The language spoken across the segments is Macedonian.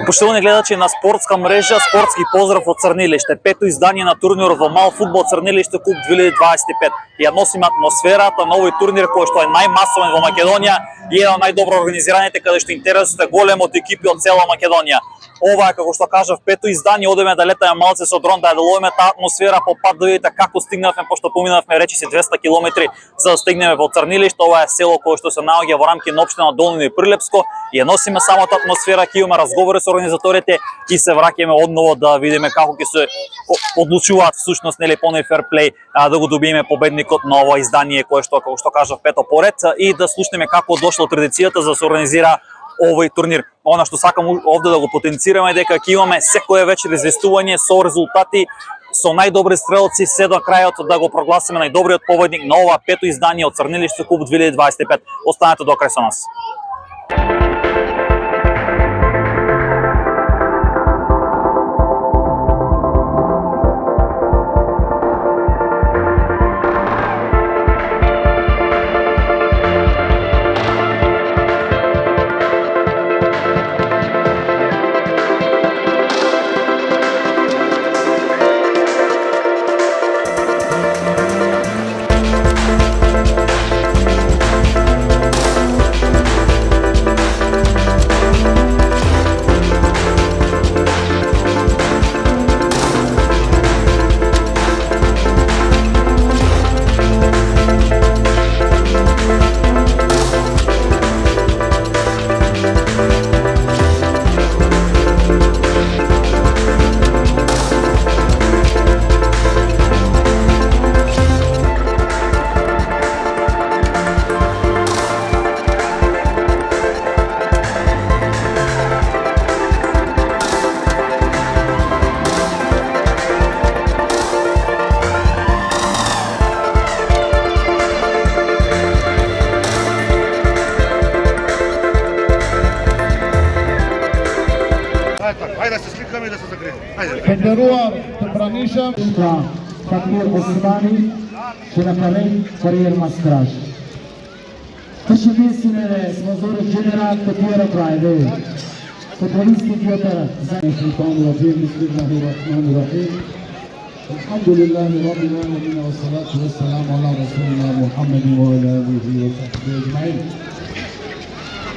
Поштовани гледачи на спортска мрежа, спортски поздрав од Црнилиште. Пето издание на турнирот во мал фудбал Црнилиште Куп 2025. Ја носиме атмосферата на овој турнир кој што е најмасовен во Македонија и еден од најдобро организираните, каде што интересот е голем од екипи од цела Македонија. Ова е, како што кажав, пето издание, одеме да летаме малце со дрон, да ја делуваме таа атмосфера по пат, да видите како стигнавме, пошто поминавме речиси 200 километри за да стигнеме во Црнилиште. Ова е село кое што се наоѓа во рамки на општина Долни и Прилепско. Ја носиме самата атмосфера, ќе имаме разговори со организаторите и се враќаме одново да видиме како ќе се одлучуваат всушност, нели, по фер плей, да го добиеме победникот на ова издание кое што, како што кажав, пето поред, и да слушнеме како дошло традицијата за да се организира овој турнир. Она што сакам овде да го потенцираме дека ќе имаме секоја вечер известување со резултати, со најдобри стрелци, се до крајот да го прогласиме најдобриот победник на ова пето издание од Црнилиште Куп 2025. Останете до крај со нас. Ајде се сликаме и да се закриеме. Ајде. Пендерувар Тепраниша, Фатир Османи, Ширакален, Кариер Маскраш. Тъше мислене смазури генерал Петира Крайде. Футболистки диотера. Шайтан Раджим, Бисмиллахи Рахмани Рахим. Алхамдулиллахи Rabbil Alamin wa salatu wa salam ala Rasulina Muhammadin wa ala alihi wa sahbihi ajma'in.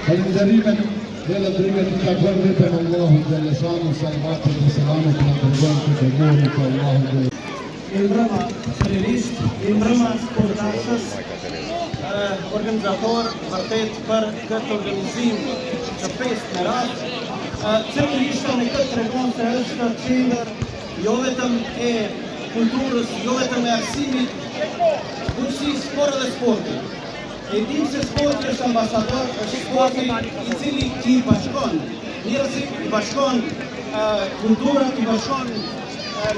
فالمدربة ليلة دريمة التكبير بيتنا الله جل شانه صلوات وسلامه على الرجال تجمعك الله جل Имрама тренист, имрама спортачас, организатор, квартет për këtë organizim të pesë në radhë. Cërërisht në këtë tregon se është qendër jo vetëm e kulturës, jo vetëm e arsimit, bujqësisë, por edhe sportit. E dim se sporti është ambasador, është sporti i cili i bashkon njerëzit, i bashkon kulturat, i bashkon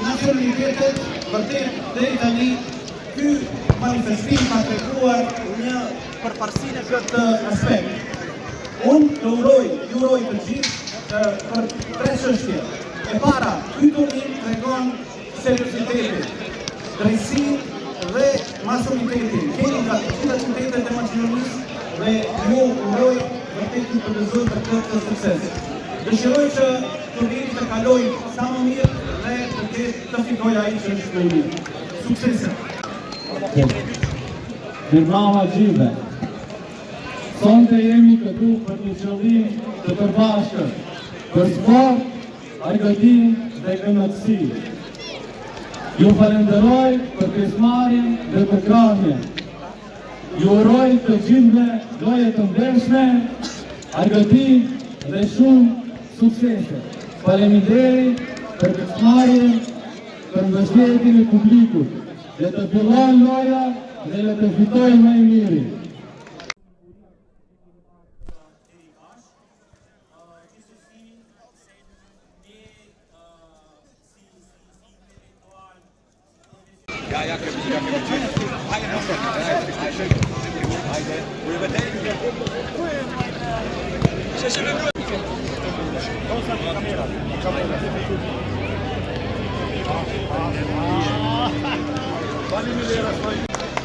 nacionalitetet. Vërtet deri tani ky manifestim ka treguar një përparësinë në këtë aspekt. Unë të uroj të gjithë për tre çështje. E para, ky turnim tregon seriozitetin, drejtsinë dhe masuritetin. Keni nga të gjitha qytetet e Maqedonisë dhe ju uroj vërtet të përgëzoj për këtë sukses. Dëshiroj që turniri të kalojë sa më mirë dhe të fitoj ai që është më i mirë. Suksese! Mirmama Gjive. Sonte jemi këtu për një qëllim të përbashkët, për sport, argëtim dhe këndësi. Ju falenderoj për pjesëmarrjen dhe për krahjen. Ju uroj të gjithëve goje të ndershme, argëtim dhe shumë suksese. Faleminderit për pjesëmarrjen, për mbështetjen e publikut. Le të fillojë loja dhe le të fitojë më i miri.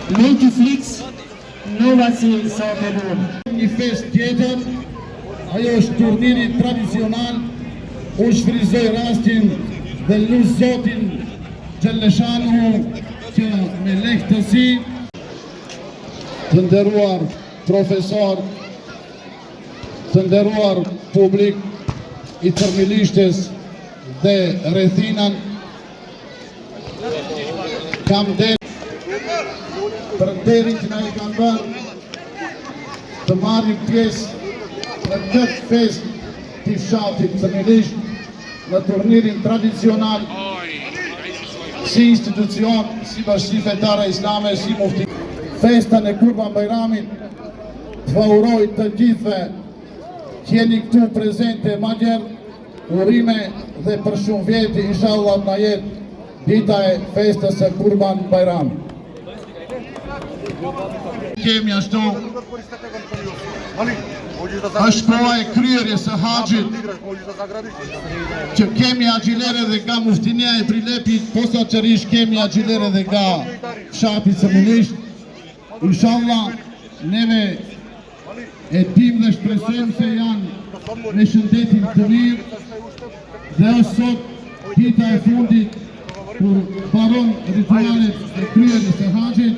Netflix Novaci Sotebun. Një fest tjetër, ajo është turniri tradicional u shfryzoj rastin dhe lusë Zotin Gjellëshanu që me lehtësi të nderuar profesor, të nderuar publik i Tërmilishtes dhe rrethinan, kam për nderin që na i kanë bërë të marrim pjesë në këtë fest të fshatit Tërmilisht në turnirin tradicional si institucion, si bashkësi fetare islame, si mufti. Festa në Kurban Bajramit të fauroj të gjithëve që jeni këtu prezente ma gjerë, urime dhe për shumë vjeti, inshallah na jetë dita e festës e Kurban Bajramit. Kemi ashtu është prova e kryerjes së haxhit që kemi agjilere dhe nga muftinia e Prilepit, posaçërisht kemi agjilere dhe nga fshati Tërmilisht. Inshallah neve e dim dhe shpresojmë se janë me shëndetin të mirë dhe është sot dita e fundit kur mbaron ritualet e kryerjes së haxhit.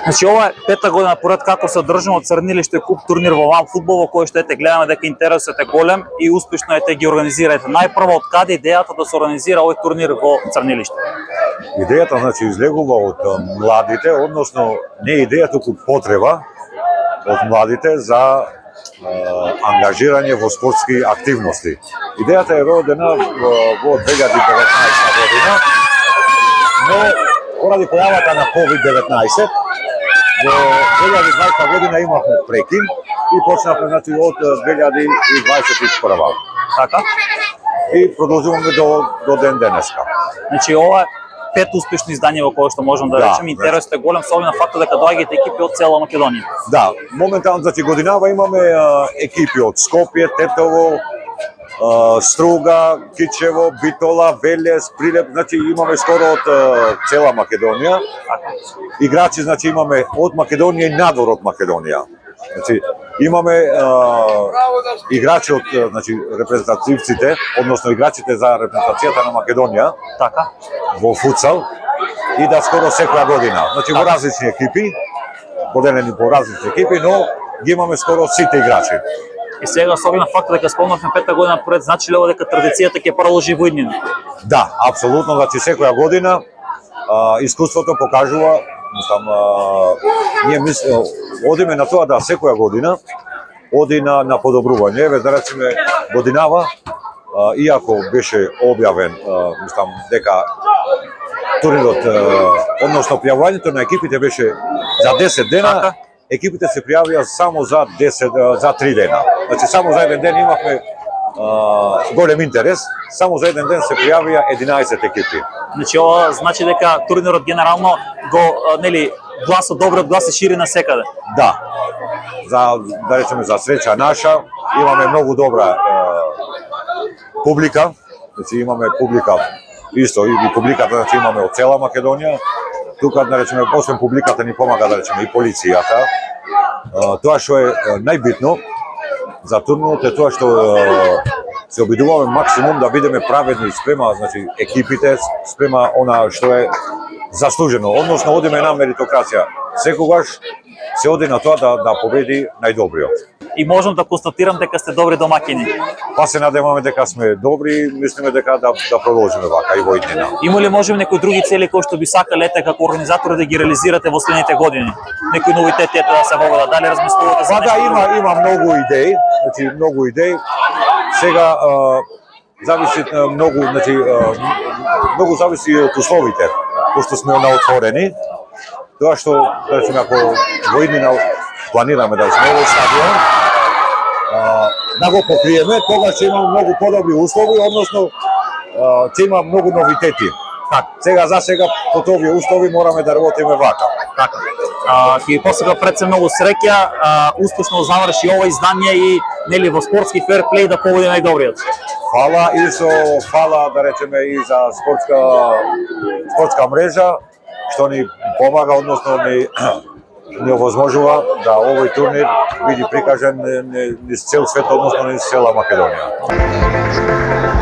Значи ова е пета година поред како се одржува од Црнилиште куп турнир во мал фудбал, во кој што ете гледаме дека интересот е голем и успешно ете ги организираете. Најпрво од каде идејата да се организира овој турнир во Црнилиште? Идејата значи излегува од младите, односно не идеја туку потреба од младите за ангажирање во спортски активности. Идејата е родена во 2019 година, но поради појавата на COVID-19 во 2020 година имавме прекин и почнавме значи од 2021. Така? И продолжуваме до ден денеска. Значи ова е пет успешни издања во кои што можам да речем, интересот е голем со оглед на фактот дека доаѓаат екипи од цела Македонија. Да, моментално значи годинава имаме екипи од Скопје, Тетово, Струга, Кичево, Битола, Велес, Прилеп, значи имаме скоро од цела Македонија. Играчи значи имаме од Македонија и надвор од Македонија. Значи имаме играчи од значи репрезентативците, односно играчите за репрезентацијата на Македонија, Така? во футсал и да скоро секоја година. Значи во различни екипи, поделени по различни екипи, но ги имаме скоро сите играчи. И сега со оглед на фактот дека спомнавме пета година поред, значи ли ова дека традицијата ќе продолжи во иднина? Да, апсолутно, значи секоја година искуството покажува, ние одиме на тоа да секоја година оди на подобрување. Еве да речеме годинава, иако беше објавен дека турнирот, односно пријавувањето на екипите беше за 10 дена, екипите се пријавија само за 3 дена. Значи само за еден ден имавме голем интерес, само за еден ден се пријавија 11 екипи. Значи ова значи дека турнирот генерално го гласот, добриот глас се шири насекаде. Да. Да речеме за среќа наша, имаме многу добра публика. Значи имаме публика исто и публиката значи имаме од цела Македонија. Тука да речеме освен публиката ни помага да речеме и полицијата. Тоа што е најбитно за турнирот е тоа што се обидуваме максимум да бидеме праведни спрема значи екипите, спрема она што е заслужено, односно одиме една меритокрација. Секогаш се оди на тоа да победи најдобриот. И можам да констатирам дека сте добри домаќини. Па се надеваме дека сме добри, мислиме дека да продолжиме вака и во иднина. Има ли можеби некои други цели кои што би сакале како организатори да ги реализирате во следните години? Некои новитети да се воведат, дали размислувате за нешто? Да, има многу идеи, значи многу идеи. Сега зависи многу зависи од условите, пошто сме наотворени. Тоа што речеме ако во иднина планираме да сме во стадион, да го покриеме, тогаш ќе имаме многу подобри услови, односно ќе има многу новитети. Сега за сега по овие услови мораме да работиме вака. Така. Ќе ви посака пред се многу среќа, успешно заврши ова издание и нели во спортски ферплей да победи најдобриот. Фала фала да речеме и за спортска мрежа што ни помага, односно ни овозможува да овој турнир биде прикажан низ цел свет, односно низ цела Македонија.